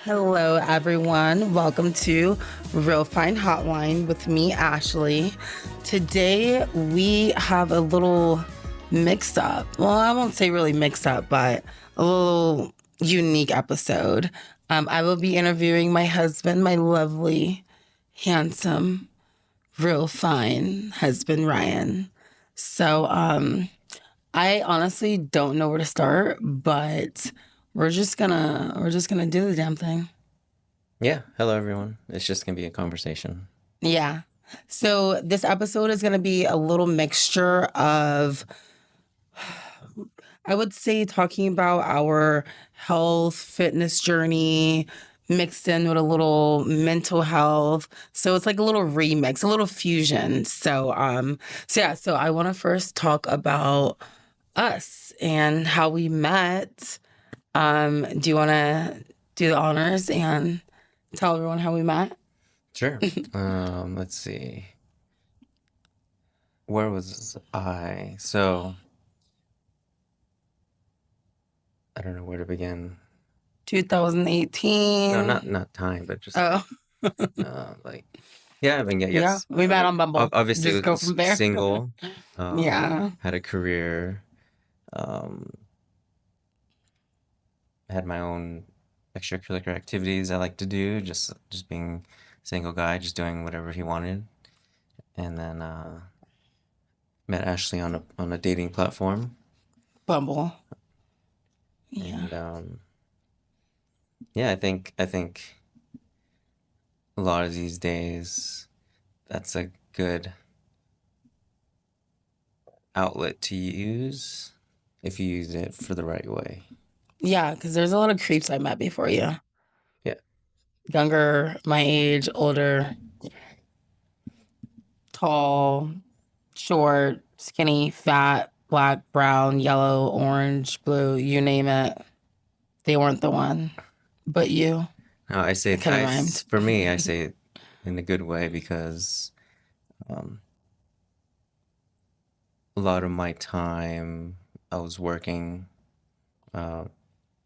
Hello, everyone. Welcome to Realfine Hotline with me, Ashley. Today, we have a little mix up. Well, I won't say really mix up, but a little unique episode. I will be interviewing my husband, my lovely, handsome, real fine husband, Ryan. So, I honestly don't know where to start, but we're just gonna do the damn thing. Yeah, hello everyone. It's just gonna be a conversation. Yeah. So this episode is gonna be a little mixture of, I would say, talking about our health, fitness journey, mixed in with a little mental health. So it's like a little remix, a little fusion. So I want to first talk about us and how we met. Do you want to do the honors and tell everyone how we met? Sure. Let's see. Where was I? I don't know where to begin. 2018. No, not time, but just Oh, like yeah, I mean yeah, yeah. yes. We met on Bumble. Obviously Just go was from there. single, Yeah. had a career, um, had my own extracurricular activities I like to do, just being a single guy, just doing whatever he wanted. And then met Ashley on a dating platform. Bumble. Yeah. And yeah, I think a lot of these days that's a good outlet to use if you use it for the right way. Yeah, because there's a lot of creeps I met before you. Yeah. Younger, my age, older, tall, short, skinny, fat, black, brown, yellow, orange, blue, you name it. They weren't the one. But you. No, I say It kind of rhymed. for me I say it in a good way because um, a lot of my time I was working, uh,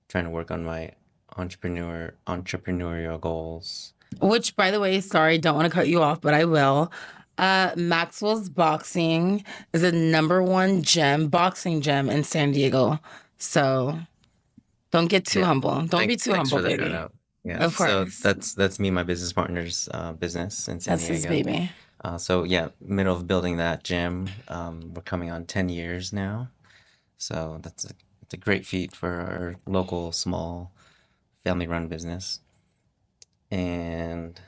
trying to work on my entrepreneurial goals. Which, by the way, sorry, don't want to cut you off, but I will. Maxwell's Boxing is a number one boxing gym in San Diego. So don't get too Yeah. humble. Don't be too Thanks humble, for the shout baby. out. Yeah. Of So course. that's me and my business partner's business in San That's his Diego. baby. So yeah, middle of building that gym. We're coming on 10 years now. So it's a great feat for our local small family run business. And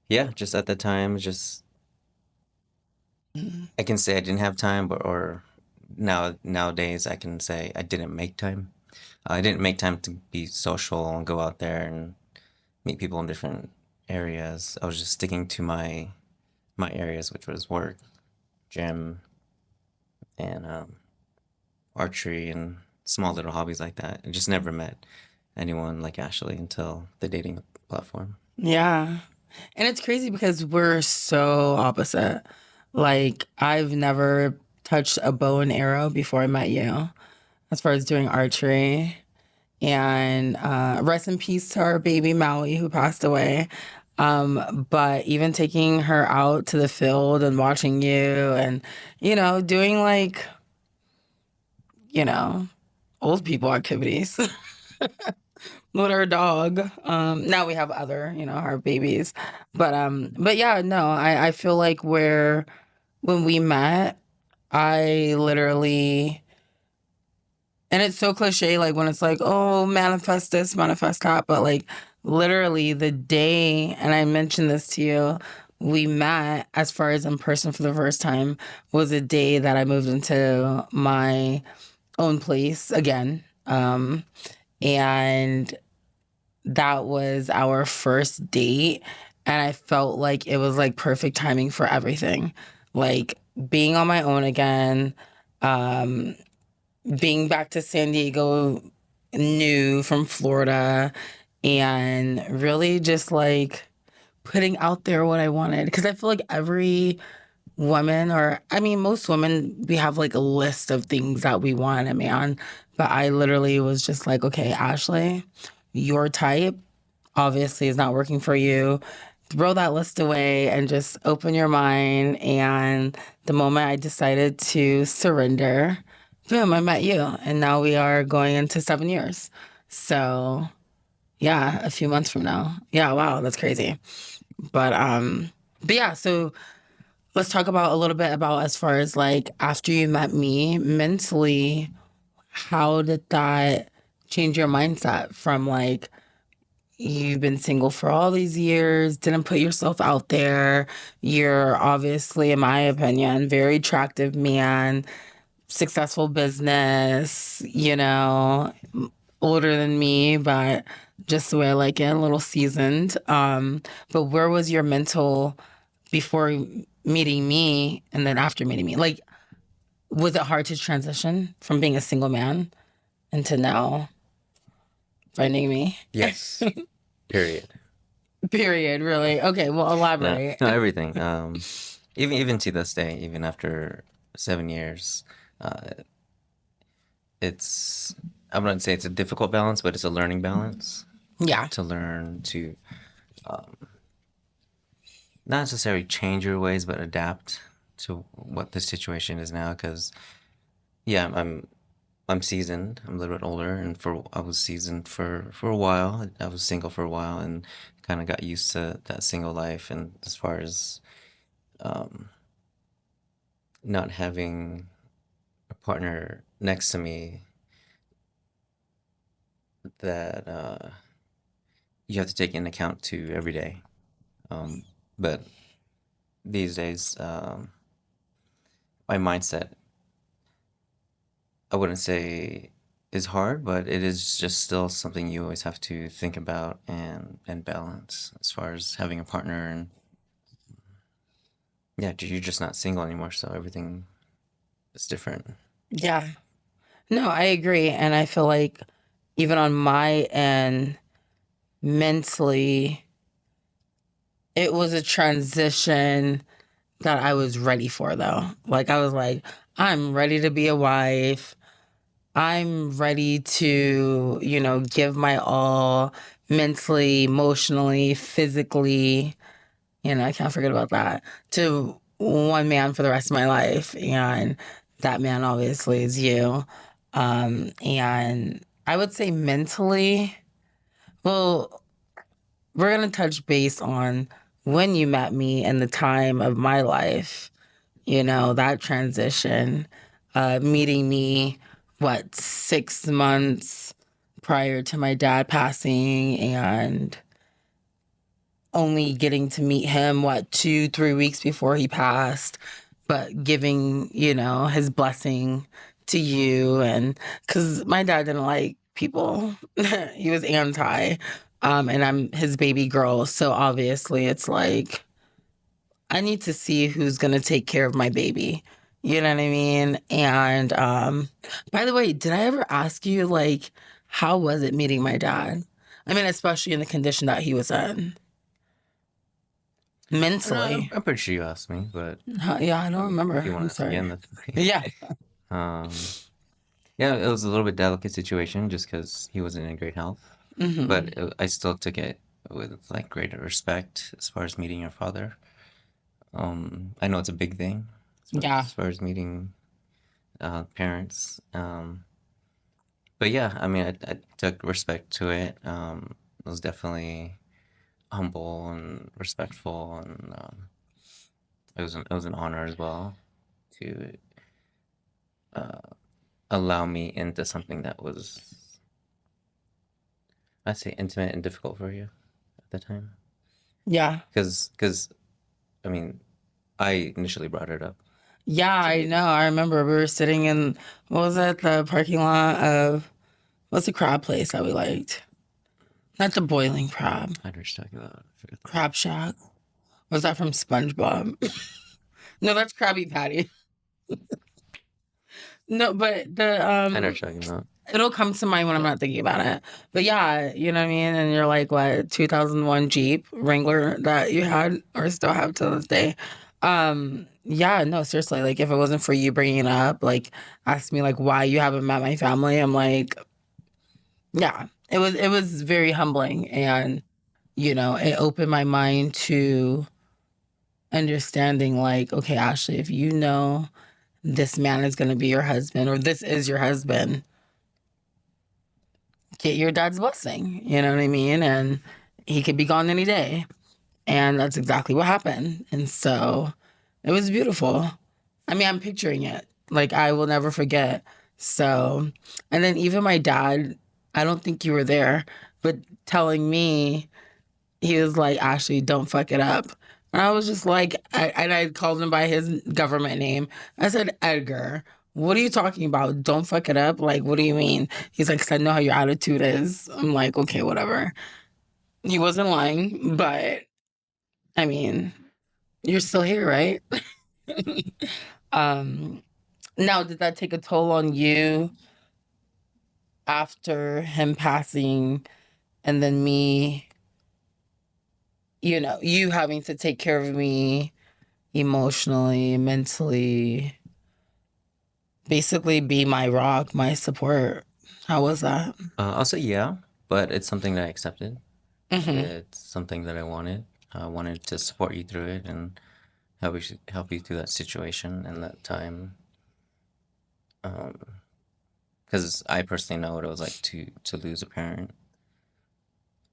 yeah, just at the time, just Mhm. I can say I didn't have time, but or nowadays I can say I didn't make time. I didn't make time to be social and go out there and meet people in different areas. I was just sticking to my areas, which was work, gym, and archery and small little hobbies like that. I just never met anyone like Ashley until the dating platform. Yeah. And it's crazy because we're so opposite. Like, I've never touched a bow and arrow before I met you, as far as doing archery. And rest in peace to our baby Maui who passed away. But even taking her out to the field and watching you and, doing like, you know, old people activities with our dog. Now we have other, our babies. But yeah, no, I feel like when we met, I literally, and it's so cliche, like when it's like, oh, manifest this, manifest that. But like literally the day, and I mentioned this to you, we met as far as in person for the first time was a day that I moved into my own place again. And that was our first date. And I felt like it was like perfect timing for everything. Like being on my own again, um, being back to San Diego new from Florida, and really just like putting out there what I wanted. Because I feel like every woman, or I mean, most women, we have like a list of things that we want in a man. But I literally was just like, okay, Ashley, your type, obviously is not working for you, throw that list away and just open your mind. And the moment I decided to surrender, boom, I met you. And now we are going into 7 years. So yeah, a few months from now. Yeah, wow, that's crazy. But yeah, so let's talk about a little bit about as far as like after you met me mentally, how did that change your mindset from like you've been single for all these years, didn't put yourself out there. You're obviously, in my opinion, very attractive man, successful business, older than me, but just the way I like it, a little seasoned. But where was your mental before meeting me and then after meeting me? Like, was it hard to transition from being a single man into now finding me? Yes. Period. Period, really. Okay, well, No, elaborate. no, everything. Even to this day, even after 7 years, uh, it's I wouldn't say it's a difficult balance, but it's a learning balance Yeah. to learn to um, not necessarily change your ways, but adapt to what the situation is now. Because yeah, I'm seasoned. I'm a little bit older, and for I was seasoned for a while. I was single for a while, and kind of got used to that single life. And as far as um, not having a partner next to me that you have to take into account to every day. Um, but these days, my mindset, I wouldn't say is hard, but it is just still something you always have to think about and balance as far as having a partner. And yeah, you're just not single anymore, so everything is different. Yeah. No, I agree. And I feel like even on my end, mentally, it was a transition that I was ready for, though. Like, I was like, I'm ready to be a wife. I'm ready to, give my all mentally, emotionally, physically. I can't forget about that, to one man for the rest of my life. And that man obviously is you. And I would say mentally, well, we're going to touch base on when you met me and the time of my life, that transition, meeting me, 6 months prior to my dad passing and only getting to meet him 2-3 weeks before he passed, but giving his blessing to you. And because my dad didn't like people, he was anti, and I'm his baby girl, so obviously it's like I need to see who's gonna take care of my baby. You know what I mean? And by the way, did I ever ask you like how was it meeting my dad? I mean, especially in the condition that he was in No, mentally. I'm pretty sure you asked me, but Yeah, I don't if remember. you want I'm to ask sorry. again, that's fine. Yeah. Um, yeah, it was a little bit delicate situation just because he wasn't in great health, Hmm. but I still took it with like greater respect as far as meeting your father. I know it's a big thing Yeah. as far as meeting parents. But yeah, I mean, I took respect to it. It was definitely humble and respectful, and it was an honor as well to uh, allow me into something that was, I'd say, intimate and difficult for you at the time. Yeah. Because I mean, I initially brought it up Yeah, to I you. know. I remember we were sitting in, what was it, the parking lot of, what's the crab place that we liked? Not the Boiling Crab. I know what you're talking about. I forget the name. Crab Shack. Was that from SpongeBob? No, that's Krabby Patty. No, but I know what you're talking about. it'll come to mind when I'm Yeah. not thinking about it. But yeah, you know what I mean? And you're like, what, 2001 Jeep Wrangler that you had or still have to this day. Yeah, no, seriously, like if it wasn't for you bringing it up, like ask me like why you haven't met my family, I'm like, yeah, it was very humbling. And it opened my mind to understanding, like, okay, Ashley, if you know this man is going to be your husband or this is your husband, get your dad's blessing. You know what I mean? And he could be gone any day. And that's exactly what happened. And so it was beautiful. I mean, I'm picturing it. Like, I will never forget. So, and then even my dad, I don't think you were there, but telling me, he was like, Ashley, don't fuck it up. And I was just like, and I called him by his government name. I said, Edgar, what are you talking about? Don't fuck it up? Like, what do you mean? He's like, 'cause I know how your attitude is. I'm like, okay, whatever. He wasn't lying, but I mean, you're still here, right? um, Now, did that take a toll on you after him passing and then me, you having to take care of me emotionally, mentally, basically be my rock, my support? How was that? I'll say yeah, but it's something that I accepted. Hmm. It's something that I wanted. I wanted to support you through it and help you through that situation and that time. Because I personally know what it was like to lose a parent.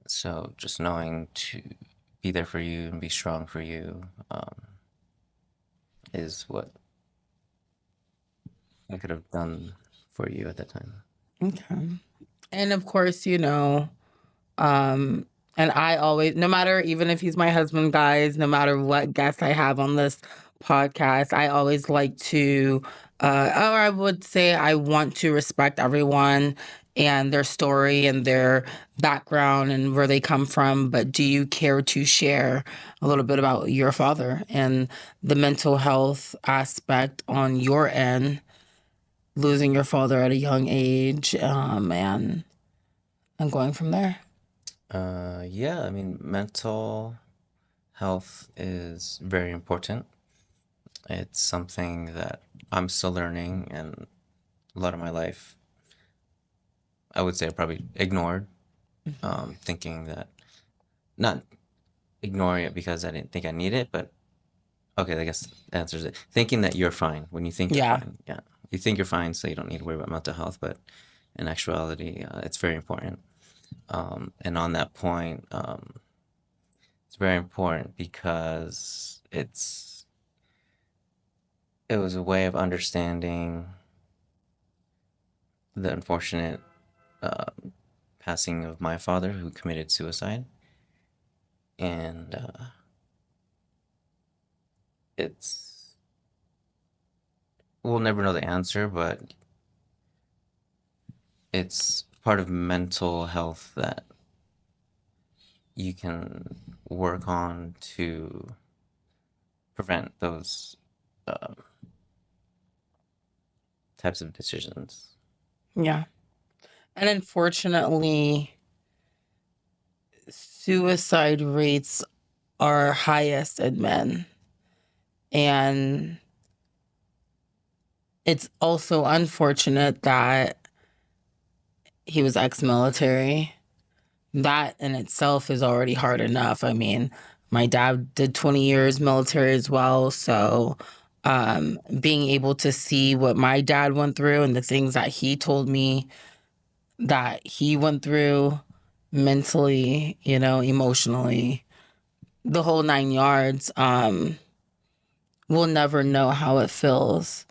So just knowing to be there for you and be strong for you is what I could have done for you at that time. Okay. And of course, Um, and I always, no matter, even if he's my husband, guys, no matter what guest I have on this podcast, I always like to, or I would say I want to respect everyone and their story and their background and where they come from. But do you care to share a little bit about your father and the mental health aspect on your end, losing your father at a young age, and going from there? Yeah, I mean, mental health is very important. It's something that I'm still learning, and a lot of my life, I would say I probably ignored, thinking that, not ignoring it because I didn't think I need it, but okay, I guess that answers it. Thinking that you're fine when you think you're Yeah. fine. Yeah. You think you're fine, so you don't need to worry about mental health, but in actuality, it's very important. And on that point, it's very important because it was a way of understanding the unfortunate uh, passing of my father who committed suicide. And it's, we'll never know the answer, but it's part of mental health that you can work on to prevent those uh, types of decisions. Yeah. And unfortunately, suicide rates are highest in men. And it's also unfortunate that he was ex military. That in itself is already hard enough. I mean, my dad did 20 years military as well. So being able to see what my dad went through and the things that he told me that he went through mentally, emotionally, the whole 9 yards, we'll never know how it feels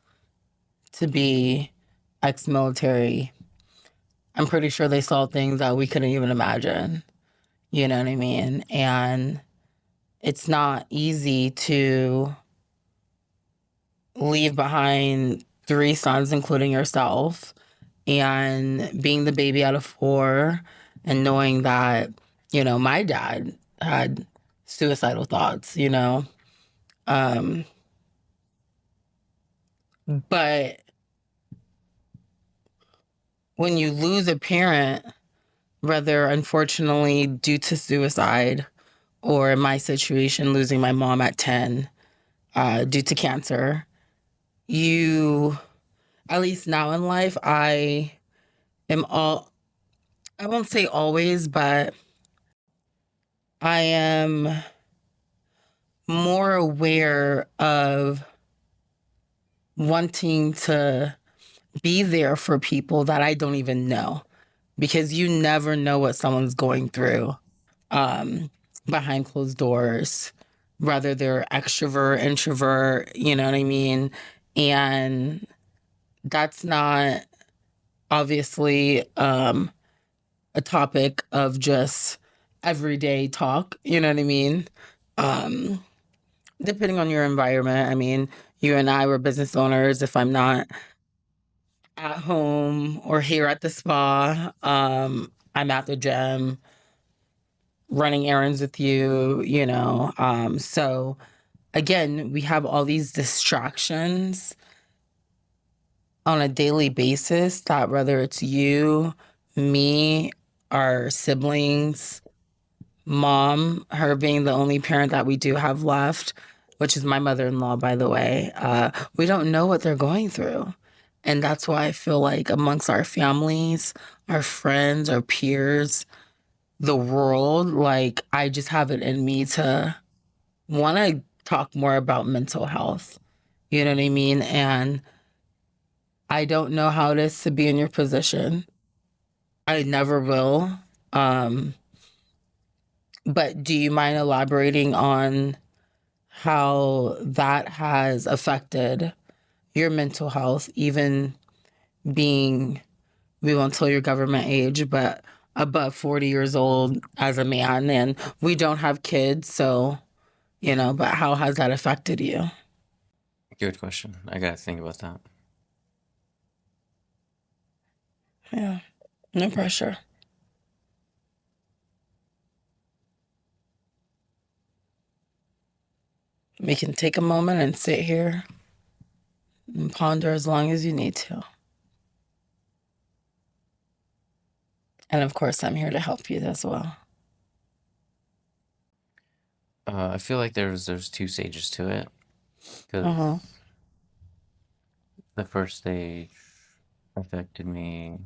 to be ex-military. I'm pretty sure they saw things that we couldn't even imagine. You know what I mean? And it's not easy to leave behind three sons, including yourself, and being the baby out of four, and knowing that, my dad had suicidal thoughts. Um, but when you lose a parent, whether unfortunately due to suicide or in my situation, losing my mom at 10 due to cancer, you, at least now in life, am all, I won't say always, but I am more aware of wanting to be there for people that I don't even know because you never know what someone's going through um, behind closed doors, whether they're extrovert, introvert, you know what I mean? And that's not obviously a topic of just everyday talk, you know what I mean? Um, Depending on your environment, I mean, you and I were business owners. If I'm not at home or here at the spa, I'm at the gym running errands with you, you know. So again, we have all these distractions on a daily basis that whether it's you, me, our siblings, mom, her being the only parent that we do have left, which is my mother-in-law, by the way, we don't know what they're going through. And that's why I feel like amongst our families, our friends, our peers, the world, like I just have it in me to want to talk more about mental health. You know what I mean? And I don't know how it is to be in your position. I never will. Um, but do you mind elaborating on how that has affected your mental health, even being, we won't tell your government age, but above 40 years old as a man, and we don't have kids, so, you know, but how has that affected you? Good question. I gotta think about that. Yeah, no pressure. We can take a moment and sit here and ponder as long as you need to. And of course, I'm here to help you as well. I feel like there's two stages to it Uh-huh. because the first stage affected me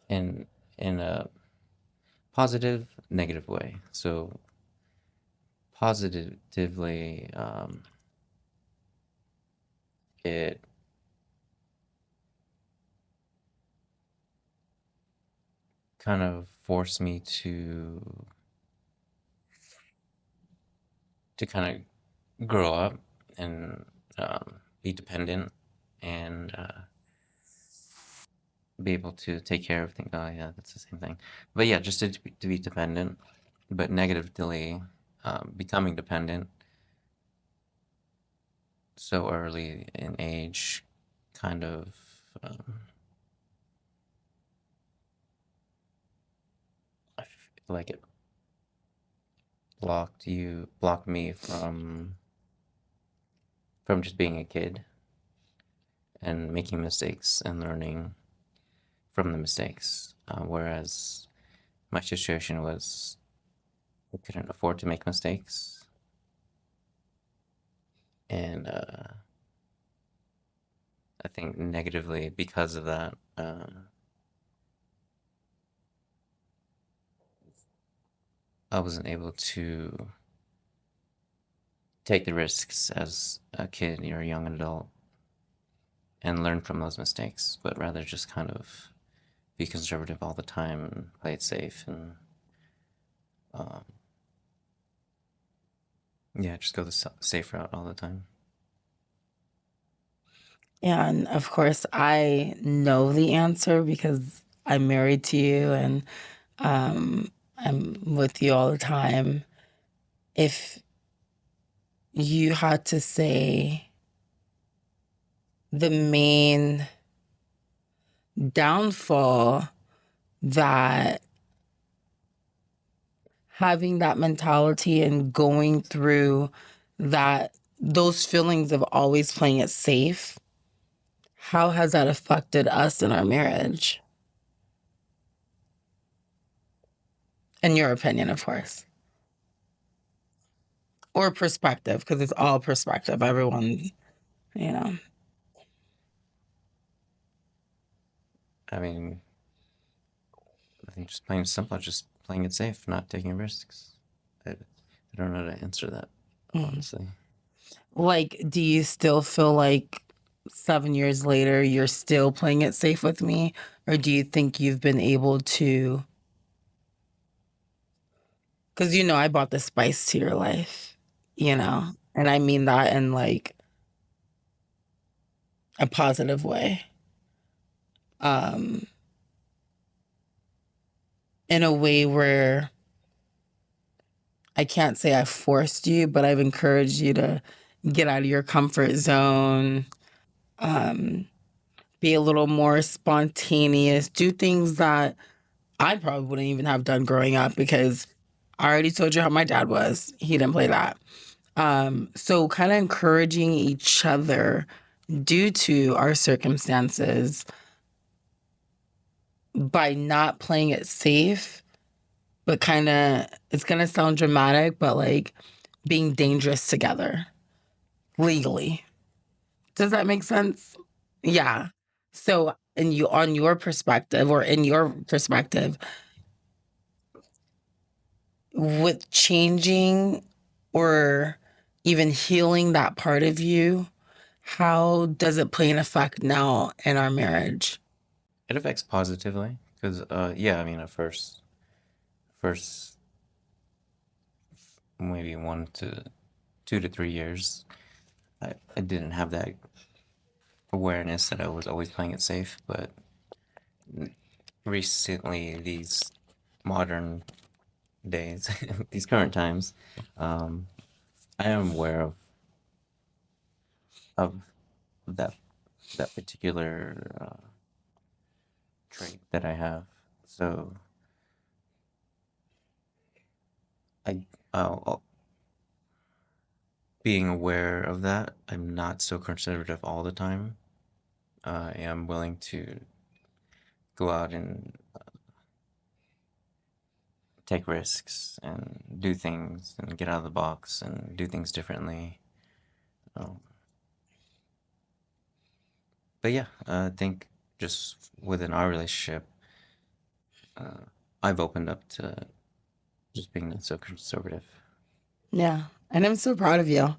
in a positive, negative way. So positively, it kind of forced me to kind of grow up and be dependent and be able to take care of things. Oh yeah, that's the same thing. But yeah, just to be dependent, but negatively becoming dependent so early in age, kind of I feel like it blocked me from just being a kid and making mistakes and learning from the mistakes. Whereas my situation was I couldn't afford to make mistakes, and I think negatively because of that, I wasn't able to take the risks as a kid or a young adult and learn from those mistakes, but rather just kind of be conservative all the time and play it safe and um, yeah, just go the safe route all the time. And of course, I know the answer because I'm married to you and um, I'm with you all the time. If you had to say the main downfall that having that mentality and going through that, those feelings of always playing it safe, how has that affected us in our marriage? In your opinion, of course, or perspective, because it's all perspective. Everyone, you know. I mean, I think just plain simple, just playing it safe, not taking risks. I don't know how to answer that, Mhm. honestly. Like, do you still feel like 7 years later you're still playing it safe with me? Or do you think you've been able to? Because, I brought the spice to your life, and I mean that in like a positive way. Um, in a way where I can't say I forced you, but I've encouraged you to get out of your comfort zone, um, be a little more spontaneous, do things that I probably wouldn't even have done growing up because I already told you how my dad was. He didn't play that. So kind of encouraging each other due to our circumstances by not playing it safe, but kind of, it's going to sound dramatic, but like being dangerous together legally. Does that make sense? Yeah. So, on your perspective, or in your perspective, with changing or even healing that part of you, how does it play an effect now in our marriage? It affects positively because, yeah, I mean, at first maybe 1 to 2 to 3 years, I didn't have that awareness that I was always playing it safe. But recently, these modern days, these current times, um, I am aware of that particular trait that I have. So I, I'll, being aware of that, I'm not so conservative all the time. I am willing to go out and take risks and do things and get out of the box and do things differently. Um, but yeah, I think just within our relationship, uh, I've opened up to just being not so conservative. Yeah. And I'm so proud of you.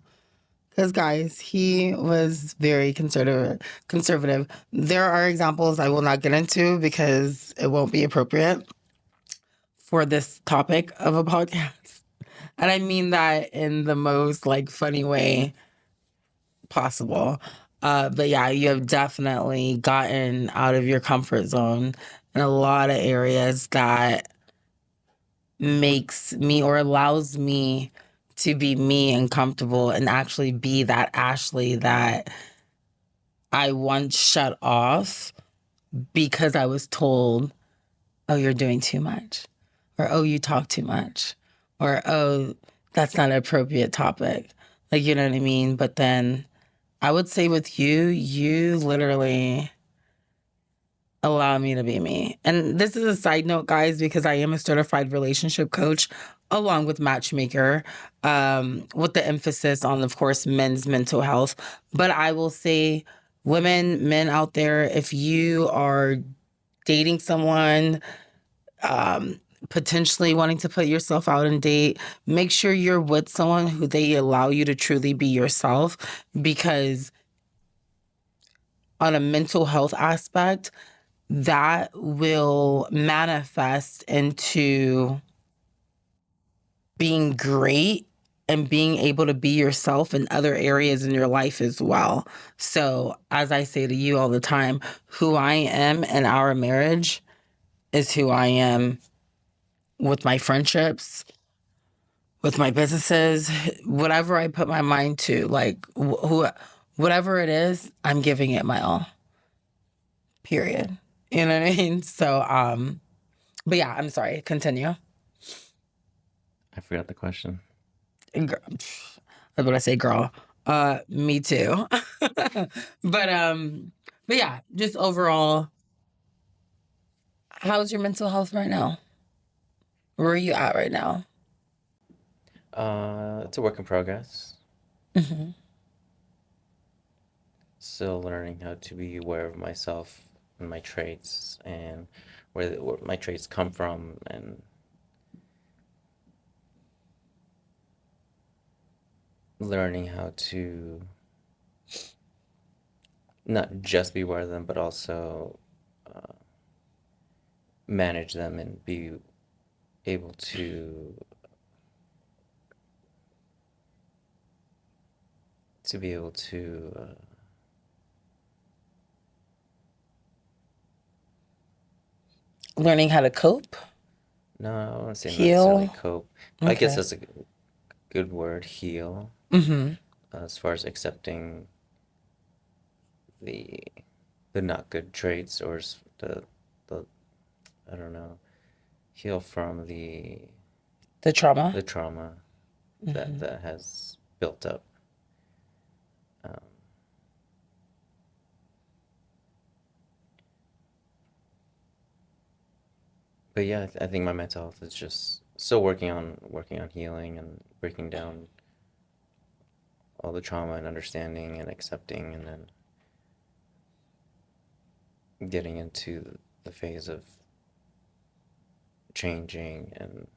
Because guys, he was very conservative. There are examples I will not get into because it won't be appropriate for this topic of a podcast. And I mean that in the most like funny way possible. But yeah, you have definitely gotten out of your comfort zone in a lot of areas that makes me or allows me to be me and comfortable and actually be that Ashley that I once shut off because I was told, oh, you're doing too much, or oh, you talk too much, or oh, that's not an appropriate topic. Like, you know what I mean? But then I would say with you, you literally allow me to be me. And this is a side note, guys, because I am a certified relationship coach along with matchmaker, with the emphasis on, of course, men's mental health. But I will say, women, men out there, if you are dating someone, um, potentially wanting to put yourself out and date, make sure you're with someone who they allow you to truly be yourself, because on a mental health aspect, that will manifest into being great and being able to be yourself in other areas in your life as well. So, as I say to you all the time, who I am in our marriage is who I am with my friendships, with my businesses, whatever I put my mind to, like whatever it is, I'm giving it my all. Period. You know what I mean? So, but yeah, I'm sorry. Continue. I forgot the question. Girl, I was gonna say girl. Me too. but um, but yeah, just overall, how's your mental health right now? Where are you at right now? It's a work in progress. Hmm. Still learning how to be aware of myself and my traits and where my traits come from and learning how to not just be aware of them, but also manage them and be able to be able to Learning how to cope, no, I wouldn't say not necessarily heal. cope. I guess Okay. that's a good word, heal, Mm-hmm. as far as accepting the the not good traits or the I don't know, heal from The trauma. the trauma that Mm-hmm. that has built up. Um, but yeah, I think my mental health is just still working on healing and breaking down all the trauma and understanding and accepting, and then getting into the phase of changing and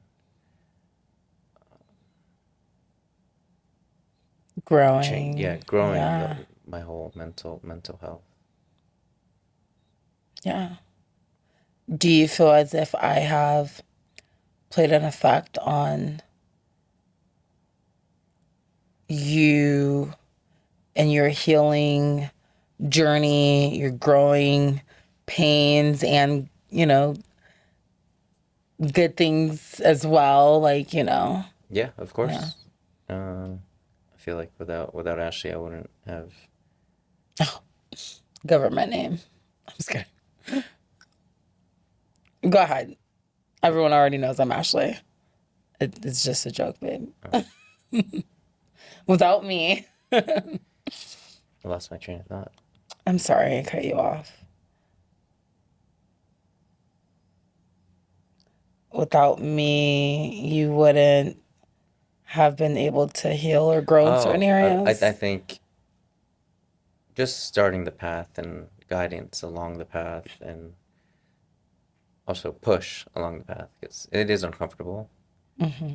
change. Yeah, Growing. growing Yeah. my whole mental health. Yeah. Do you feel as if I have played an effect on you and your healing journey, your growing pains, and, good things as well? Like, Yeah, of yeah. course. I feel like without Ashley, I wouldn't have. Oh, government name. I'm just kidding. Go ahead. Everyone already knows I'm Ashley. It's just a joke, babe. Oh, Without me, I lost my train of thought. I'm sorry I cut you off. Without me, you wouldn't have been able to heal or grow in certain Oh, I areas. think just starting the path and guidance along the path, and also push along the path because it is uncomfortable. Hmm.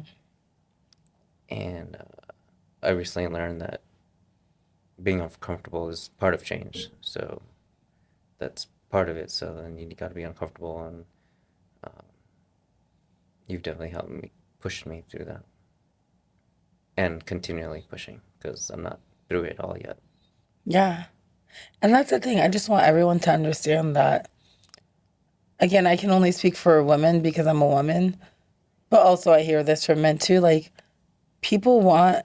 And I recently learned that being uncomfortable is part of change. So that's part of it. So then you got to be uncomfortable, and um, you've definitely helped me, pushed me through that, and continually pushing because I'm not through it all yet. Yeah. And that's the thing. I just want everyone to understand that, again, I can only speak for women because I'm a woman, but also I hear this from men too. Like, people want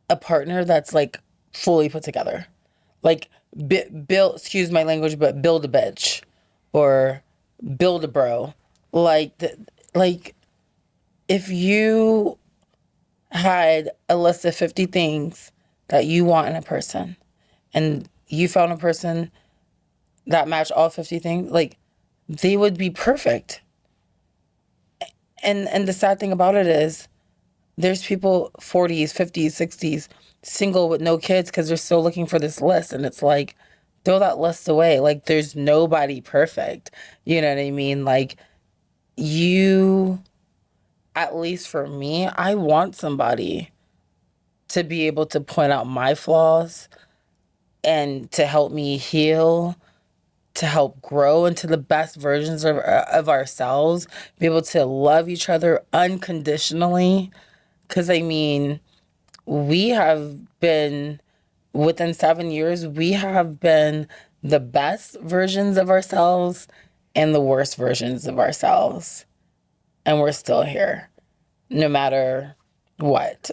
a partner that's like fully put together. Like, build, excuse my language, but build a bitch or build a bro. Like, like if you had a list of 50 things that you want in a person and you found a person that matched all 50 things, like, they would be perfect. And the sad thing about it is there's people 40s, 50s, 60s single with no kids because they're still looking for this list, and it's like, throw that list away. Like, there's nobody perfect. You know what I mean? Like, you, at least for me, I want somebody to be able to point out my flaws and to help me heal, to help grow into the best versions of ourselves, be able to love each other unconditionally. Because, I mean, we have been, within 7 years, we have been the best versions of ourselves and the worst versions of ourselves. And we're still here, no matter what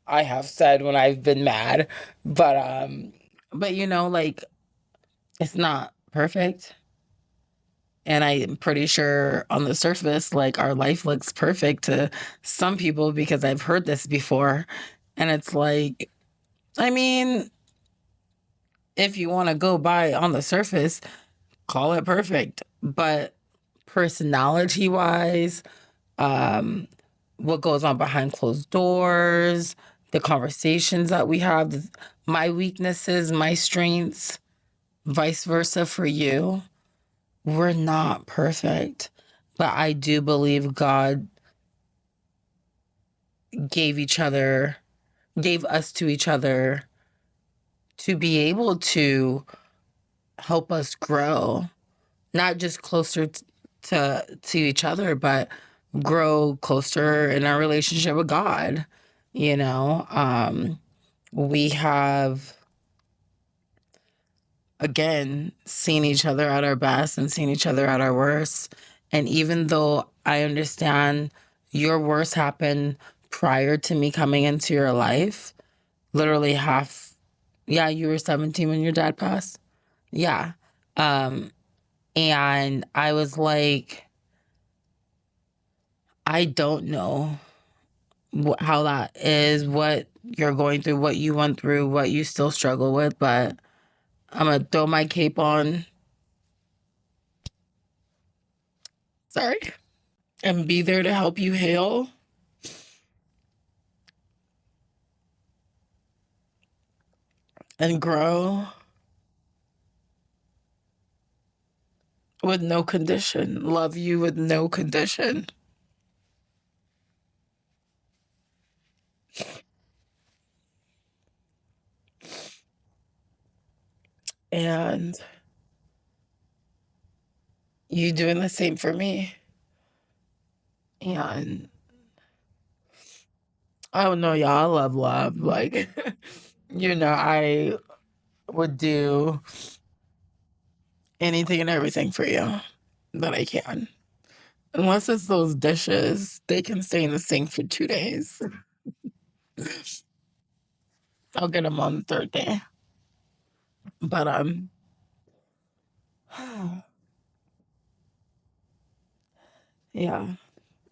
I have said when I've been mad. But like, it's not perfect. And I'm pretty sure on the surface, like, our life looks perfect to some people because I've heard this before. And it's like, I mean, if you want to go by on the surface, call it perfect. But personality wise, um, what goes on behind closed doors, the conversations that we have, my weaknesses, my strengths, vice versa for you, we're not perfect. But I do believe God gave each other, gave us to each other to be able to help us grow, not just closer to each other, but grow closer in our relationship with God. You know, we have again seen each other at our best and seen each other at our worst. And even though I understand your worst happened prior to me coming into your life, literally half, yeah, you were 17 when your dad passed. Yeah. Um, and I was like, I don't know how that is, what you're going through, what you went through, what you still struggle with, but I'm gonna throw my cape on. Sorry. And be there to help you heal and grow with no condition. Love you with no condition. And you doing the same for me. And I don't know, y'all. I love love. Like, I would do anything and everything for you that I can. Unless it's those dishes, they can stay in the sink for 2 days. I'll get them on the third day. But yeah,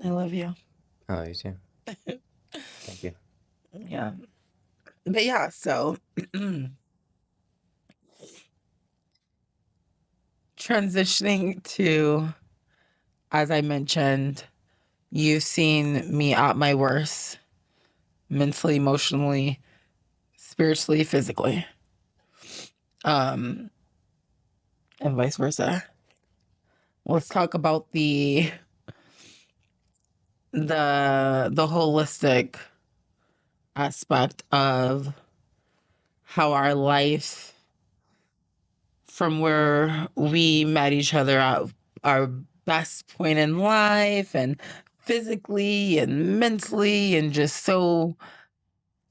I love you. Oh, you too. Thank you. Yeah. But yeah, so transitioning to, as I mentioned, you've seen me at my worst, mentally, emotionally, spiritually, physically, um, and vice versa. Let's talk about the holistic aspect of how our life, from where we met each other at our best point in life, and physically and mentally, and just so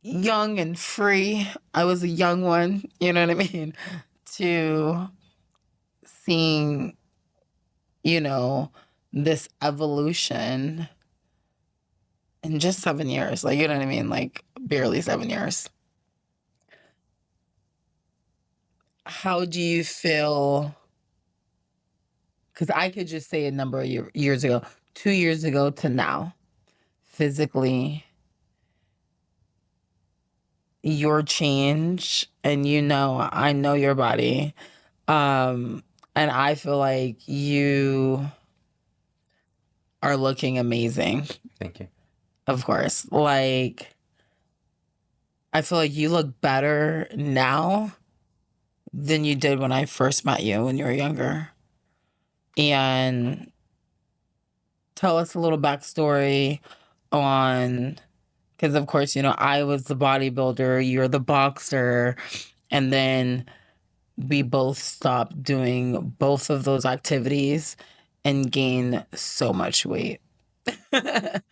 young and free. I was a young one, you know what I mean? To seeing, you know, this evolution in just 7 years. Like, you know what I mean? Like, barely 7 years. How do you feel? Because I could just say a number of years ago, 2 years ago to now, physically, your change, and I know your body. Um, and I feel like you are looking amazing, Thank you. of course. Like, I feel like you look better now than you did when I first met you when you were younger. And tell us a little backstory on, because of course, I was the bodybuilder, you're the boxer, and then we both stopped doing both of those activities and gained so much weight. And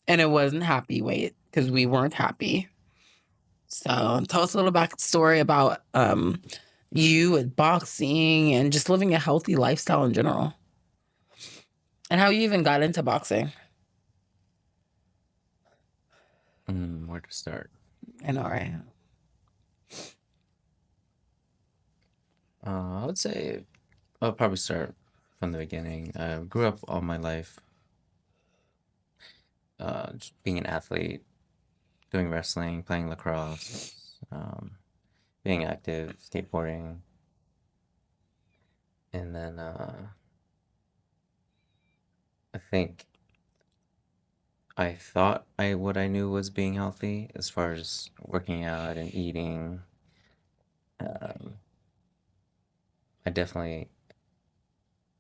it wasn't happy weight because we weren't happy. So tell us a little backstory about you and boxing and just living a healthy lifestyle in general. And how you even got into boxing. Where to start? I know, right? I would say I'll probably start from the beginning. I grew up all my life just being an athlete, doing wrestling, playing lacrosse, being active, skateboarding, and then I think I thought what I knew was being healthy as far as working out and eating. Um, I definitely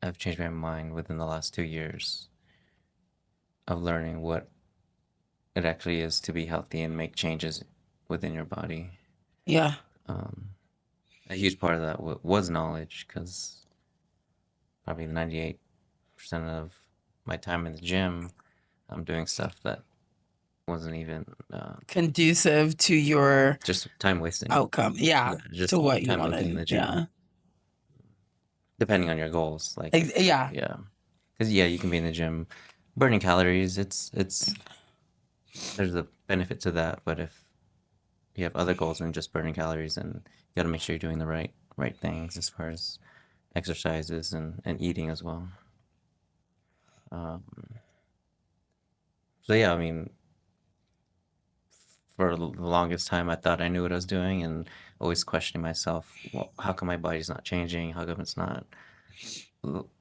have changed my mind within the last 2 years of learning what it actually is to be healthy and make changes within your body. Yeah. Um, a huge part of that was knowledge, because probably 98% of my time in the gym, I'm doing stuff that wasn't even Conducive to your just time wasting. outcome. Yeah. Yeah, To just what you time looking in wanted. the gym, Yeah. depending on your goals. Like, Yeah. yeah, because yeah, you can be in the gym burning calories. It's there's a benefit to that, but if you have other goals than just burning calories, and you got to make sure you're doing the right things as far as exercises and eating as well. Um, so yeah, I mean, for the longest time, I thought I knew what I was doing, and always questioning myself, well, how come my body's not changing? How come it's not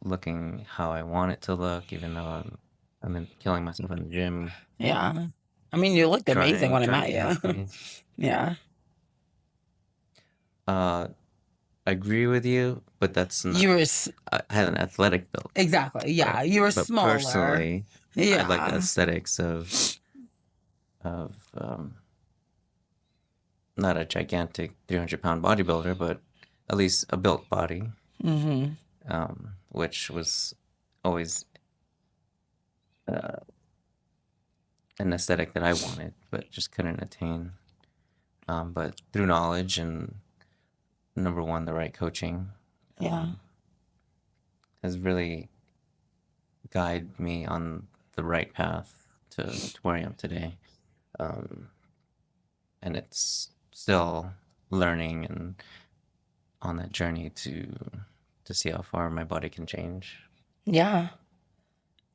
looking how I want it to look, even though I'm killing myself in the gym, Yeah. I mean, you looked amazing when I trying to met be you. healthy. Yeah. Uh, I agree with you, but that's not. You were I had an athletic build, exactly. but Yeah. You were but smaller. personally, I like the Yeah. aesthetics of not a gigantic 300-pound bodybuilder, but at least a built body, Hmm. which was always uh, an aesthetic that I wanted, but just couldn't attain. But through knowledge and, number one, the right coaching, Yeah. um, has really guided me on the right path to where I am today. Um, and it's still learning and on that journey to see how far my body can change. Yeah.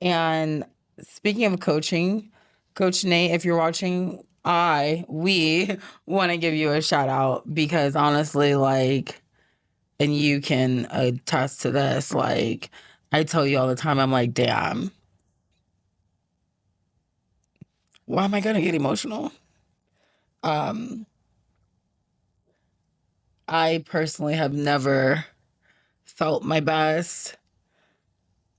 And speaking of coaching, Coach Nate, if you're watching, we want to give you a shout out because honestly, like, and you can attest to this, like, I tell you all the time, I'm like, damn, why am I going to get emotional? Um, I personally have never felt my best.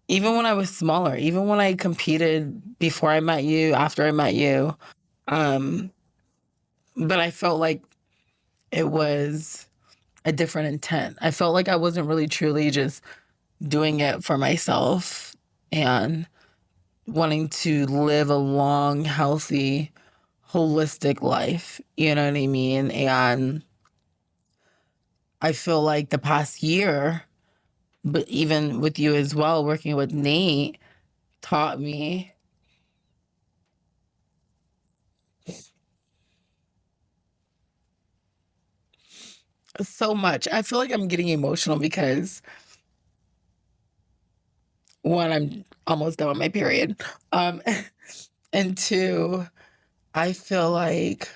Even when I was smaller, even when I competed before I met you, after I met you, um, but I felt like it was a different intent. I felt like I wasn't really truly just doing it for myself and wanting to live a long, healthy, holistic life. You know what I mean? And I feel like the past year, but even with you as well, working with Nate, taught me so much. I feel like I'm getting emotional because one, I'm almost done with my period. Um, and two, I feel like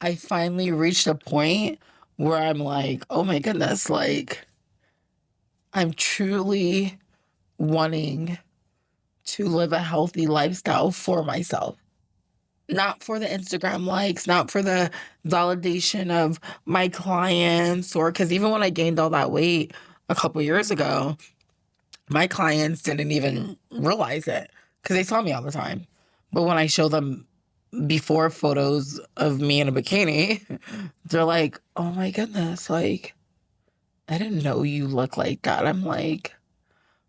I finally reached a point where I'm like, oh my goodness, like I'm truly wanting to live a healthy lifestyle for myself, not for the Instagram likes, not for the validation of my clients, or because even when I gained all that weight a couple years ago, my clients didn't even realize it because they saw me all the time. But when I show them before photos of me in a bikini, they're like, oh my goodness, like, I didn't know you look like that. I'm like,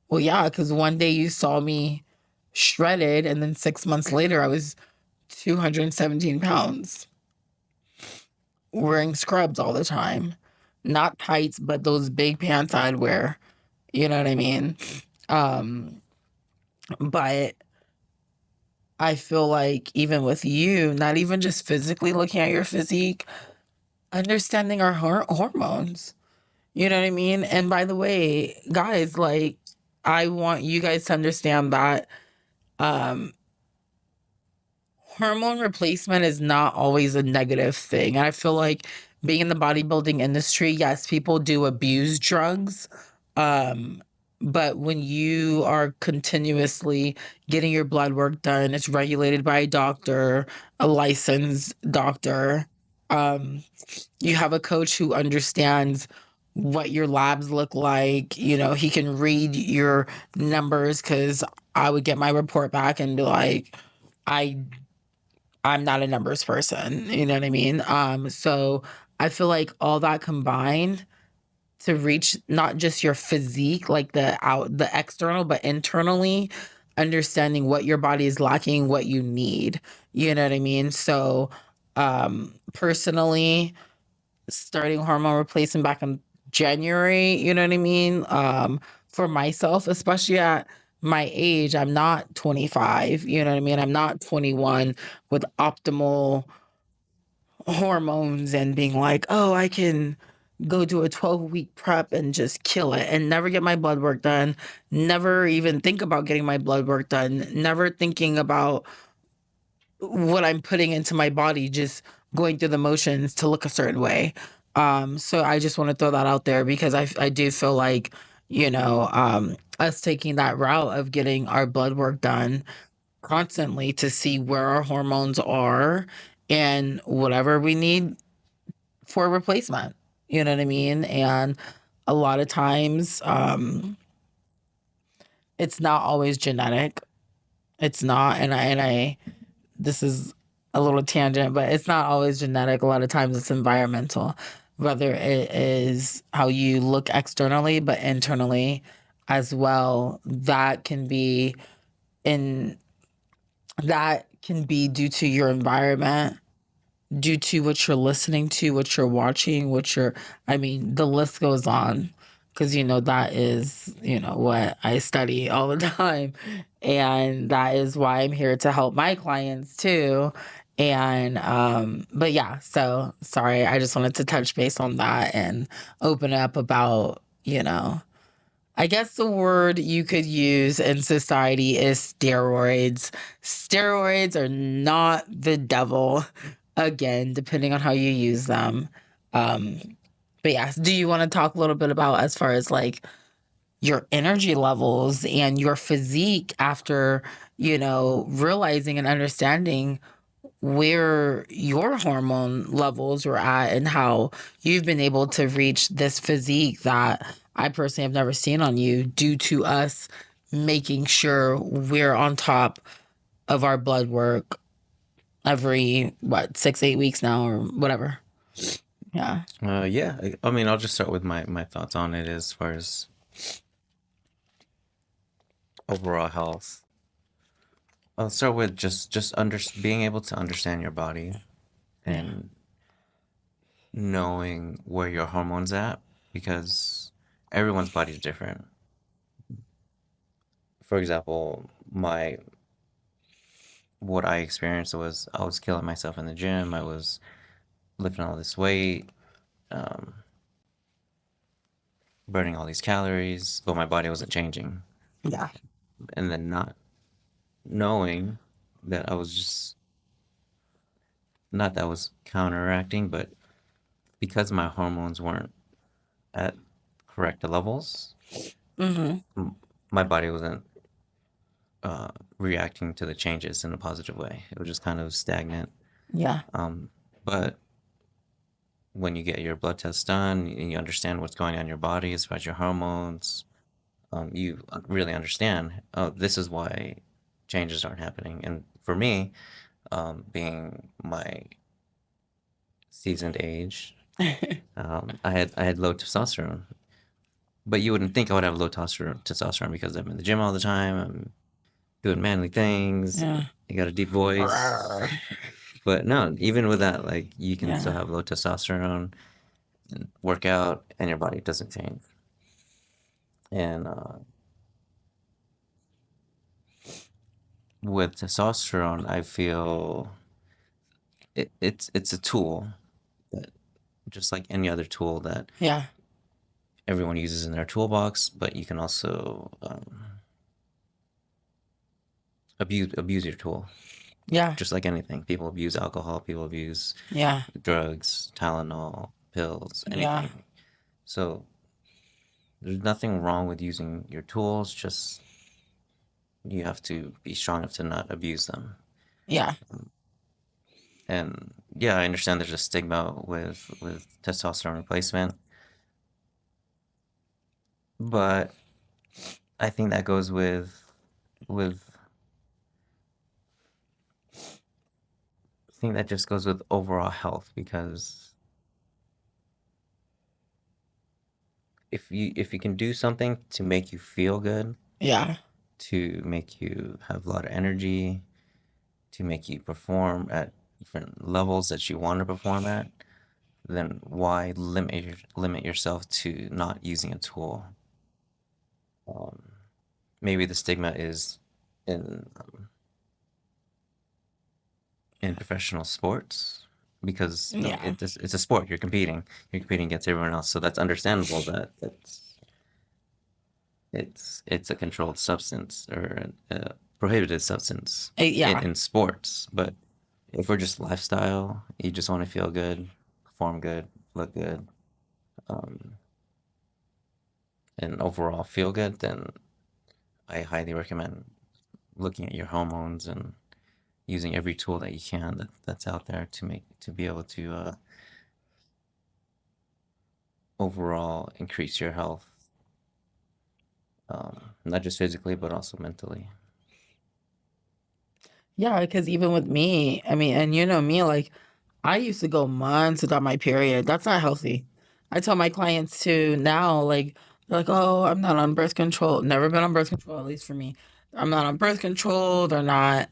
well, yeah, because one day you saw me shredded, and then 6 months later, I was 217 pounds, wearing scrubs all the time. Not tights, but those big pants I'd wear. You know what I mean? Um, but I feel like even with you, not even just physically looking at your physique, understanding our hormones. You know what I mean? And by the way, guys, like, I want you guys to understand that um, hormone replacement is not always a negative thing. And I feel like being in the bodybuilding industry, yes, people do abuse drugs. Um, but when you are continuously getting your blood work done, it's regulated by a doctor, a licensed doctor. Um, you have a coach who understands what your labs look like. You know, he can read your numbers because I would get my report back and be like, I I'm not a numbers person. You know what I mean? So I feel like all that combined to reach not just your physique, like the external, but internally understanding what your body is lacking, what you need. You know what I mean? So personally, starting hormone replacement back in January, you know what I mean? For myself, especially at my age, I'm not 25, you know what I mean? I'm not 21 with optimal hormones and being like, oh, I can go do a 12-week prep and just kill it and never get my blood work done, never even think about getting my blood work done, never thinking about what I'm putting into my body, just going through the motions to look a certain way. So I just want to throw that out there because I do feel like, us taking that route of getting our blood work done constantly to see where our hormones are and whatever we need for replacement. You know what I mean? And a lot of times, it's not always genetic. It's not, and I this is a little tangent, but it's not always genetic. A lot of times it's environmental, whether it is how you look externally, but internally as well. In that can be due to your environment, due to what you're listening to, what you're watching, I mean, the list goes on. Because, that is, what I study all the time. And that is why I'm here to help my clients too. And, but yeah, so sorry, I just wanted to touch base on that and open up about, I guess the word you could use in society is steroids. Steroids are not the devil, again, depending on how you use them. Um, but yeah, do you want to talk a little bit about as far as like your energy levels and your physique after, realizing and understanding where your hormone levels were at and how you've been able to reach this physique that I personally have never seen on you due to us making sure we're on top of our blood work every 6-8 weeks now or whatever. Yeah. Yeah, I mean, I'll just start with my thoughts on it as far as overall health. I'll start with just being able to understand your body Yeah. and knowing where your hormones at because everyone's body is different. For example, my what I experienced was I was killing myself in the gym. I was lifting all this weight, um, burning all these calories, but my body wasn't changing. Yeah. And then not knowing that I was just not that I was counteracting, but because my hormones weren't at correct levels, Mm-hmm. m- my body wasn't uh, reacting to the changes in a positive way. It was just kind of stagnant. Yeah. But when you get your blood tests done and you understand what's going on in your body as far as your hormones, you really understand, oh, this is why changes aren't happening. And for me, being my seasoned age, I had low testosterone. But you wouldn't think I would have low testosterone because I'm in the gym all the time. I'm doing manly things. Yeah. I got a deep voice. Rawr. But no, even with that, like you can still Yeah. have low testosterone and work out and your body doesn't change. And with testosterone, I feel it's a tool that just like any other tool that Yeah. everyone uses in their toolbox, but you can also abuse your tool. Yeah. Just like anything, people abuse alcohol, people abuse Yeah. drugs, Tylenol, pills, Yeah. anything. So there's nothing wrong with using your tools, just you have to be strong enough to not abuse them. Yeah. And yeah, I understand there's a stigma with testosterone replacement. But I think that goes with I think that just goes with overall health because if you can do something to make you feel good, Yeah. to make you have a lot of energy, to make you perform at different levels that you want to perform at, then why limit yourself to not using a tool? Um, Maybe the stigma is in in professional sports because I mean Yeah. it's a sport. You're competing against everyone else, so that's understandable that it's a controlled substance or a prohibited substance Yeah. in sports. But if we're just lifestyle, you just want to feel good, perform good, look good, um, and overall feel good, then I highly recommend looking at your hormones and using every tool that you can that's out there to be able to overall increase your health, not just physically but also mentally. Yeah, because even with me, I mean, and you know me, like I used to go months without my period. That's not healthy. I tell my clients to now, like, they're like, oh, I'm not on birth control. Never been on birth control, at least for me. I'm not on birth control. They're not,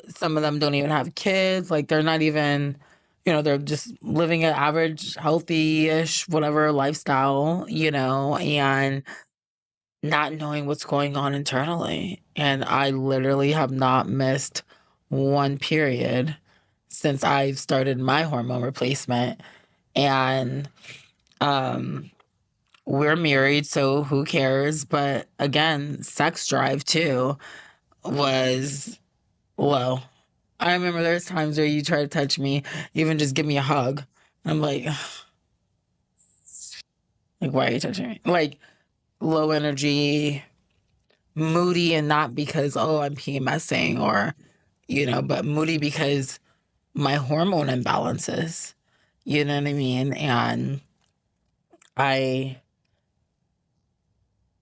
some of them don't even have kids. Like, they're not even, they're just living an average, healthy ish, whatever lifestyle, and not knowing what's going on internally. And I literally have not missed one period since I've started my hormone replacement. And um, we're married, so who cares? But again, sex drive too was low. I remember there's times where you try to touch me, even just give me a hug. I'm like, why are you touching me? Like low energy, moody, and not because, oh, I'm PMSing or, but moody because my hormone imbalances. You know what I mean? And I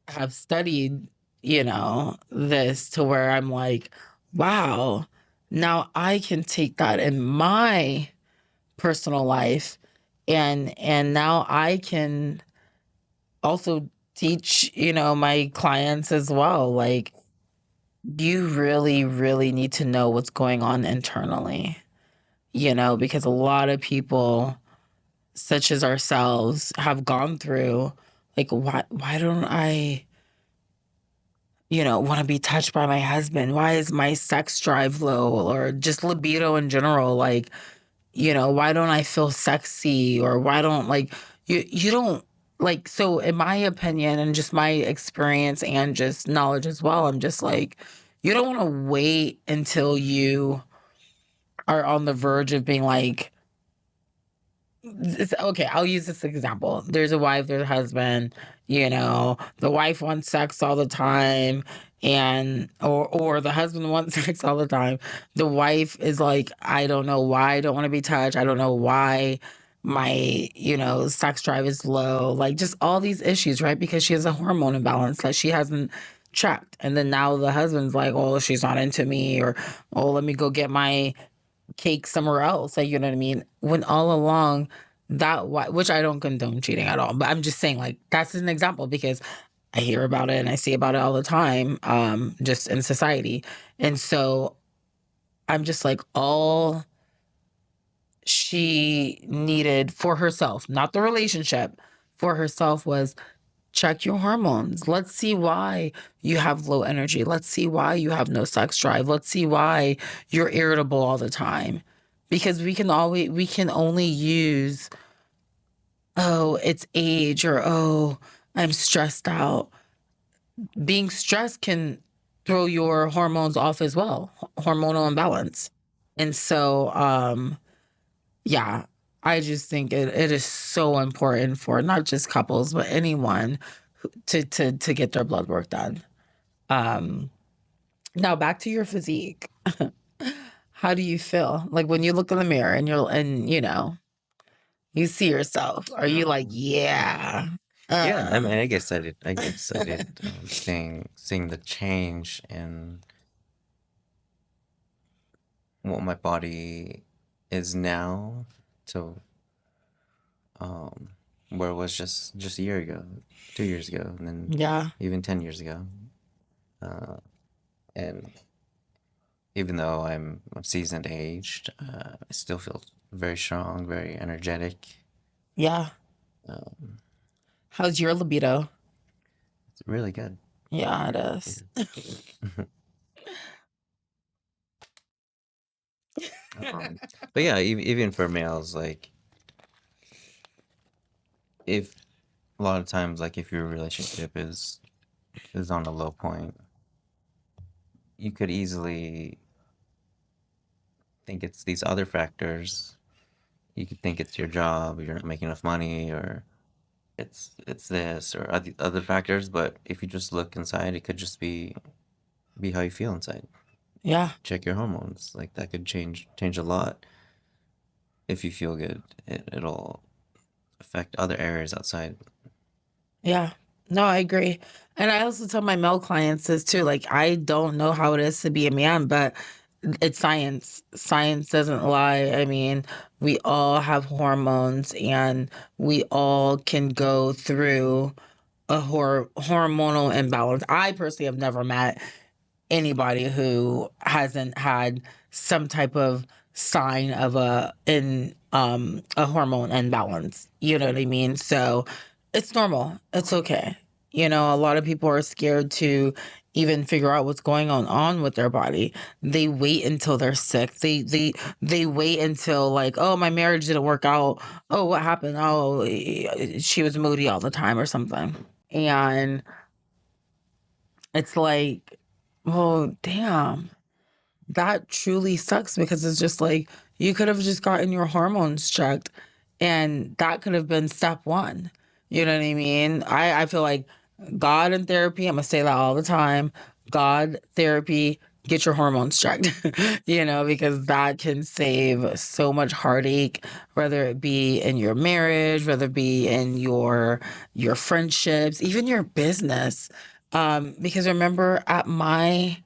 have studied, this to where I'm like, wow, now I can take that in my personal life and now I can also teach, my clients as well. Like you really, really need to know what's going on internally, because a lot of people such as ourselves have gone through like why don't I want to be touched by my husband? Why is my sex drive low or just libido in general? Like, why don't I feel sexy or why don't like you don't like so in my opinion and just my experience and just knowledge as well, I'm just like you don't want to wait until you are on the verge of being like okay, I'll use this example. There's a wife, there's a husband, the wife wants sex all the time and or the husband wants sex all the time. The wife is like, I don't know why I don't want to be touched. I don't know why my, sex drive is low. Like just all these issues, right? Because she has a hormone imbalance that she hasn't checked. And then now the husband's like, oh, she's not into me or oh, let me go get my cake somewhere else. Like, you know what I mean? When all along which I don't condone cheating at all, but I'm just saying like that's an example because I hear about it and I see about it all the time, just in society. And so I'm just like all she needed for herself, not the relationship, for herself was check your hormones. Let's see why you have low energy. Let's see why you have no sex drive. Let's see why you're irritable all the time. Because we can only use, oh, it's age or oh, I'm stressed out. Being stressed can throw your hormones off as well, hormonal imbalance. And so yeah, I just think it is so important for not just couples, but anyone to get their blood work done. Um, Now back to your physique. How do you feel? Like when you look in the mirror and you see yourself, are you like, Um, yeah? Yeah, I Uh, mean, I get excited seeing the change in what my body is now to um where it was just a year ago, 2 years ago, and then yeah, even 10 years ago. Uh, and even though I'm seasoned aged, I still feel very strong, very energetic. yeah. Um, How's your libido? it's really good. Yeah, it Yeah. is. Um, but yeah, even for males, like if a lot of times, like if your relationship is on a low point, you could easily think it's these other factors. You could think it's your job, you're not making enough money, or it's this or other factors. But if you just look inside, it could just be how you feel inside. Yeah, Check your hormones. Like that could change a lot. If you feel good, it'll affect other areas outside. yeah. No, I agree. And I also tell my male clients this too. Like, I don't know how it is to be a man, but it's science. Science doesn't lie. I mean, we all have hormones and we all can go through a hormonal imbalance. I personally have never met anybody who hasn't had some type of sign of a hormone imbalance. You know what I mean? So it's normal. It's okay. You know, a lot of people are scared to even figure out what's going on with their body. They wait until they're sick. They wait until like, oh, my marriage didn't work out. Oh, what happened? Oh, she was moody all the time or something. And it's like, oh, damn, that truly sucks because it's just like you could have just gotten your hormones checked and that could have been step one. You know what I mean? I feel like God and therapy, I'm gonna say that all the time. God, therapy, get your hormones checked, you know, because that can save so much heartache, whether it be in your marriage, whether it be in your friendships, even your business. Because remember at my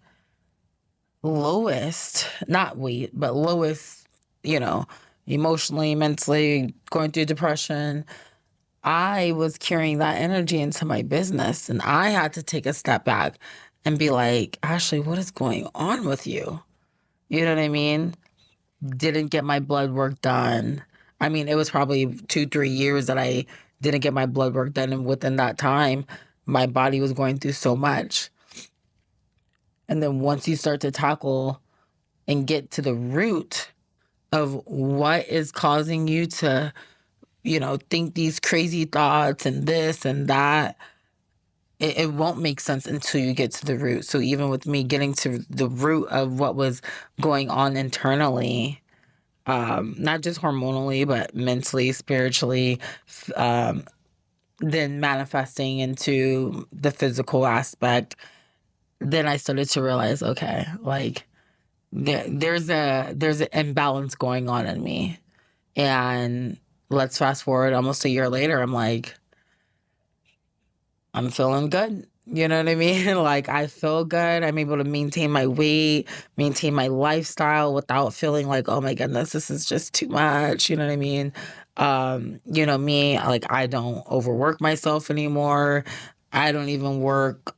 lowest, not weight, but lowest, you know, emotionally, mentally, going through depression, I was carrying that energy into my business. And I had to take a step back and be like, Ashley, what is going on with you? You know what I mean? Didn't get my blood work done. I mean, it was probably 2, 3 years that I didn't get my blood work done. And within that time, my body was going through so much. And then once you start to tackle and get to the root of what is causing you to, you know, think these crazy thoughts and this and that, it won't make sense until you get to the root. So even with me getting to the root of what was going on internally, not just hormonally, but mentally, spiritually, um, then manifesting into the physical aspect, then I started to realize, okay, like there's an imbalance going on in me. And let's fast forward almost a year later, I'm like, I'm feeling good. You know what I mean? Like, I feel good. I'm able to maintain my weight, maintain my lifestyle without feeling like, oh my goodness, this is just too much. You know what I mean? You know, me, like, I don't overwork myself anymore. I don't even work,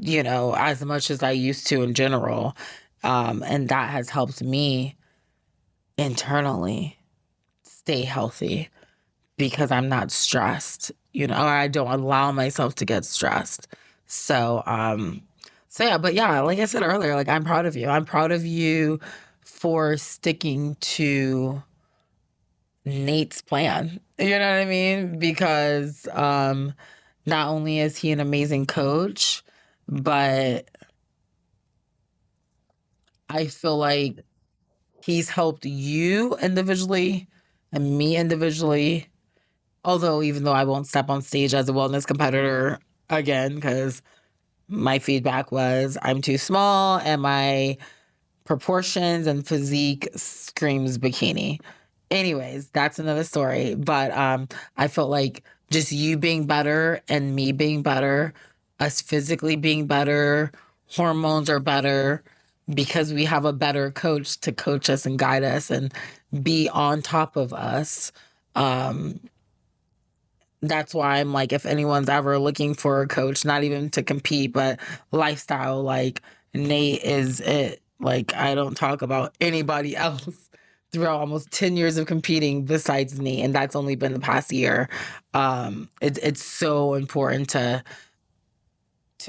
you know, as much as I used to in general. And that has helped me internally stay healthy because I'm not stressed, you know, or I don't allow myself to get stressed. So, so yeah, but yeah, like I said earlier, like I'm proud of you. I'm proud of you for sticking to Nate's plan. You know what I mean? Because not only is he an amazing coach, but I feel like he's helped you individually and me individually. Although, even though I won't step on stage as a wellness competitor again, because my feedback was I'm too small and my proportions and physique screams bikini. Anyways, that's another story. But I felt like just you being better and me being better, us physically being better, hormones are better because we have a better coach to coach us and guide us and be on top of us. Um, that's why I'm like, if anyone's ever looking for a coach, not even to compete, but lifestyle, like Nate is it. Like, I don't talk about anybody else throughout almost 10 years of competing besides Nate. And that's only been the past year. It's so important to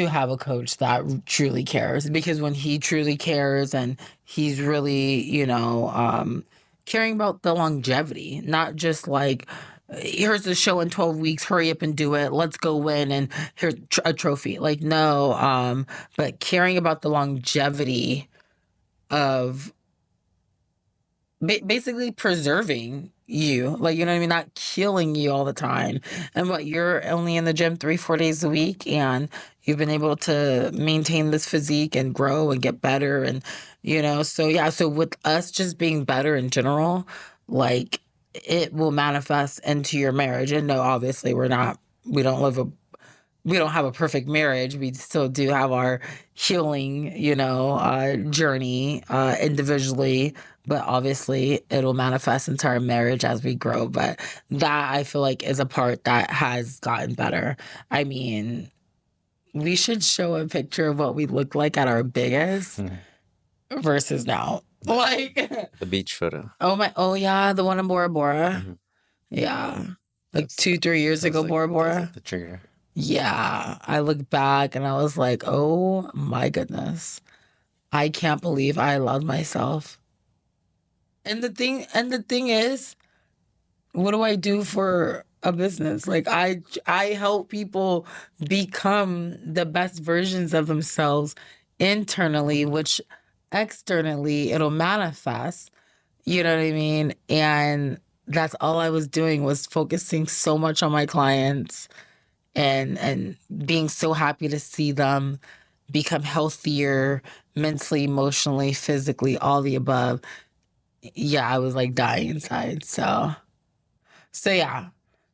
have a coach that truly cares, because when he truly cares and he's really, caring about the longevity, not just like, here's the show in 12 weeks, hurry up and do it, let's go win and here's a trophy. Like, no, but caring about the longevity of basically preserving you, like, you know what I mean, not killing you all the time. And what, you're only in the gym 3-4 days a week and you've been able to maintain this physique and grow and get better, and so yeah, so with us just being better in general, like, it will manifest into your marriage. And no, obviously we don't live a we don't have a perfect marriage. We still do have our healing, journey individually, but obviously it'll manifest into our marriage as we grow. But that, I feel like, is a part that has gotten better. I mean, we should show a picture of what we looked like at our biggest Mhm. versus now. Like, The beach photo. oh yeah, the one in Bora Bora. Mhm. Yeah. Like That's 2-3 years that was ago, like Bora that was Bora. like the trigger. Yeah, I look back and I was like, oh my goodness. I can't believe I allowed myself. And the thing is, what do I do for a business? Like, I help people become the best versions of themselves internally, which externally it'll manifest. You know what I mean? And that's all I was doing, was focusing so much on my clients and being so happy to see them become healthier mentally, emotionally, physically, all the above. Yeah, I was like dying inside. So yeah.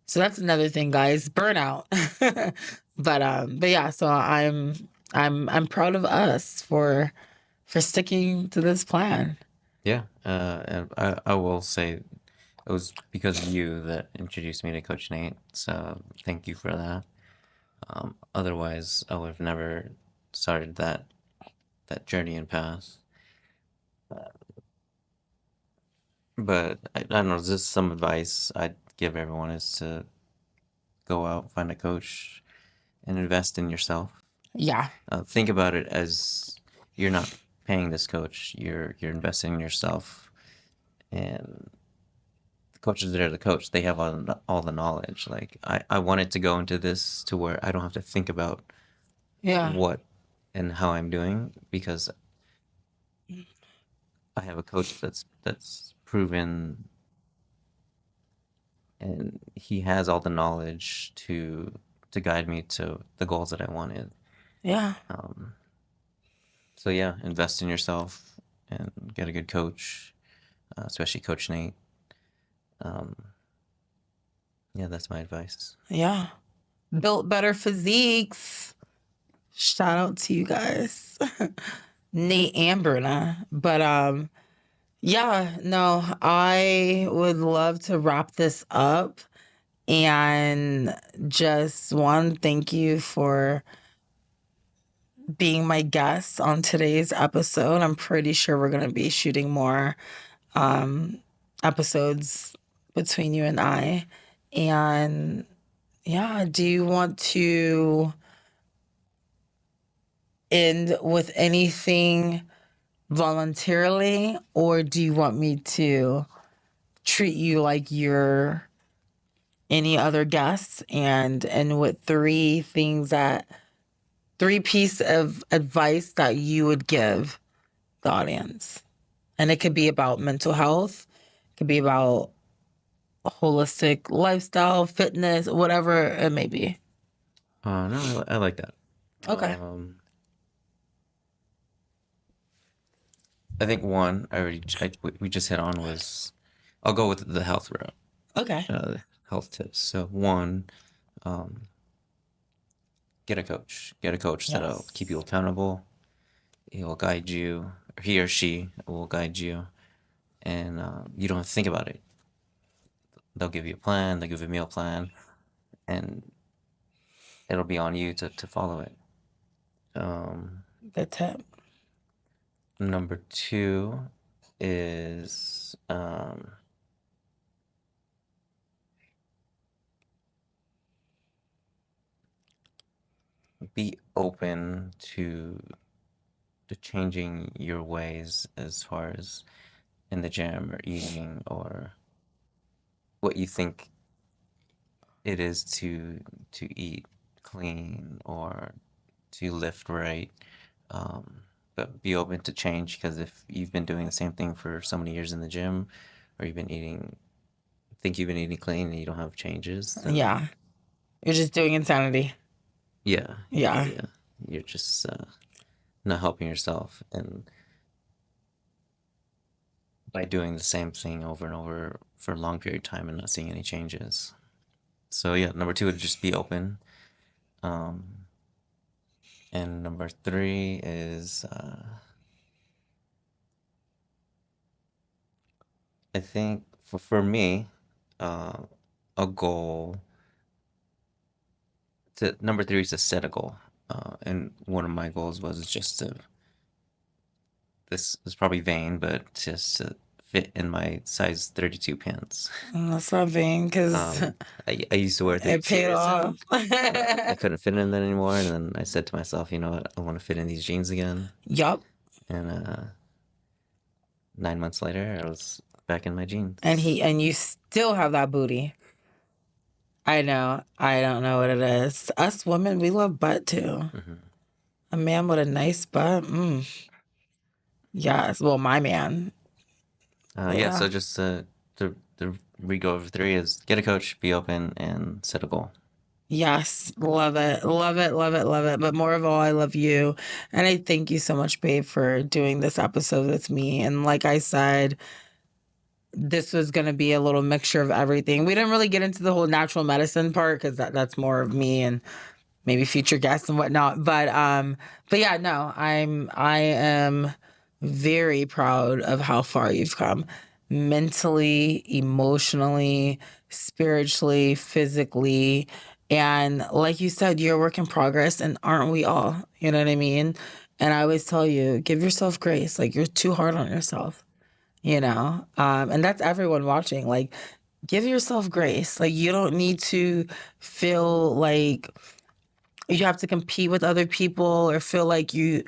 So that's another thing, guys. Burnout. But yeah, so I'm proud of us for sticking to this plan. Yeah, and I will say it was because of you that introduced me to Coach Nate. So thank you for that. Otherwise, I would have never started that journey and path. But I don't know, just some advice I'd give everyone is to go out, find a coach, and invest in yourself. Yeah. Think about it as you're not paying this coach; you're investing in yourself, and the coaches that are the coach, they have all the knowledge. Like I wanted to go into this to where I don't have to think about Yeah. what and how I'm doing because I have a coach that's proven and he has all the knowledge to guide me to the goals that I wanted. Yeah. Um, so yeah, invest in yourself and get a good coach, especially Coach Nate. Um, yeah, that's my advice. Yeah. Built better physiques. Shout out to you guys. Nate and Bruna. But yeah, no, I would love to wrap this up and just one, thank you for being my guest on today's episode. I'm pretty sure we're gonna be shooting more um episodes between you and I. And yeah, do you want to end with anything voluntarily, or do you want me to treat you like you're any other guests and with three piece of advice that you would give the audience? And it could be about mental health, it could be about holistic lifestyle, fitness, whatever it may be. No, I like that. Okay. I think one we just hit on was I'll go with the health route, Okay. health tips. So one, Get a coach. Get a coach that'll keep you Yes. accountable. He will guide you, or he or she will guide you, and you don't have to think about it. They'll give you a plan. They'll give you a meal plan, and it'll be on you to follow it. The tip. Number two is be open to changing your ways as far as in the gym or eating or what you think it is to eat clean or to lift right. But be open to change because if you've been doing the same thing for so many years in the gym, or think you've been eating clean and you don't have changes, then Yeah. You're just doing insanity. yeah, Yeah. yeah, you're just not helping yourself, and by doing the same thing over and over for a long period of time and not seeing any changes. So yeah, number two would just be open. Um, and number three is I think for me, uh, a goal to number three is to set a goal. And one of my goals was just to this is probably vain, but just to fit in my size 32 pants. That's not vain because I used to wear it paid 32s off. and I couldn't fit in that anymore. And then I said to myself, you know what, I want to fit in these jeans again. Yup. And 9 months later, I was back in my jeans. And you still have that booty. I know. I don't know what it is. Us women, we love butt too. A man with a nice butt. Yes. Well, my man. Yeah, so Yeah. just the re-go of three is get a coach, be open, and set a goal. Yes. Love it. Love it. Love it. Love it. But more of all, I love you. And I thank you so much, babe, for doing this episode with me. And like I said, this was going to be a little mixture of everything. We didn't really get into the whole natural medicine part because that's more of me and maybe future guests and whatnot. But yeah, no, I am very proud of how far you've come mentally, emotionally, spiritually, physically. And like you said, you're a work in progress, and aren't we all? You know what I mean? And I always tell you, give yourself grace. Like, you're too hard on yourself, you know? And that's everyone watching. Like, give yourself grace. Like, you don't need to feel like you have to compete with other people or feel like you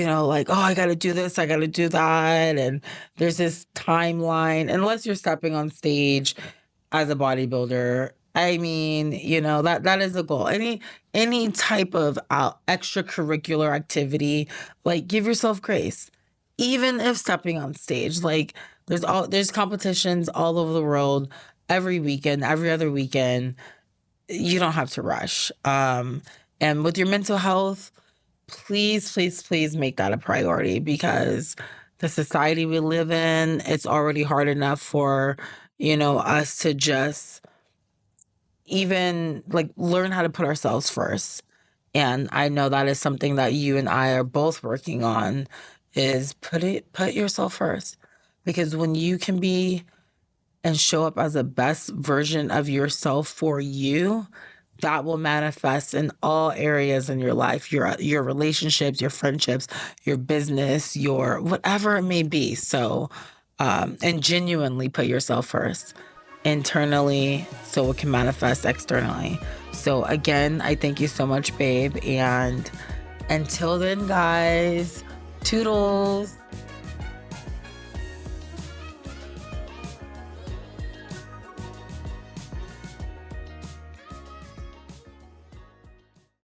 know, like, oh, I got to do this, I got to do that. And there's this timeline, unless you're stepping on stage as a bodybuilder. I mean, you know, that is a goal. Any type of extracurricular activity, like, give yourself grace. Even if stepping on stage, like, there's competitions all over the world every weekend, every other weekend. You don't have to rush. And with your mental health, please, please, please make that a priority, because the society we live in, it's already hard enough for, you know, us to just even like learn how to put ourselves first. And I know that is something that you and I are both working on, is put yourself first. Because when you can be and show up as the best version of yourself for you, that will manifest in all areas in your life, your relationships, your friendships, your business, your whatever it may be. So, and genuinely put yourself first internally so it can manifest externally. So again, I thank you so much, babe. And until then, guys, toodles.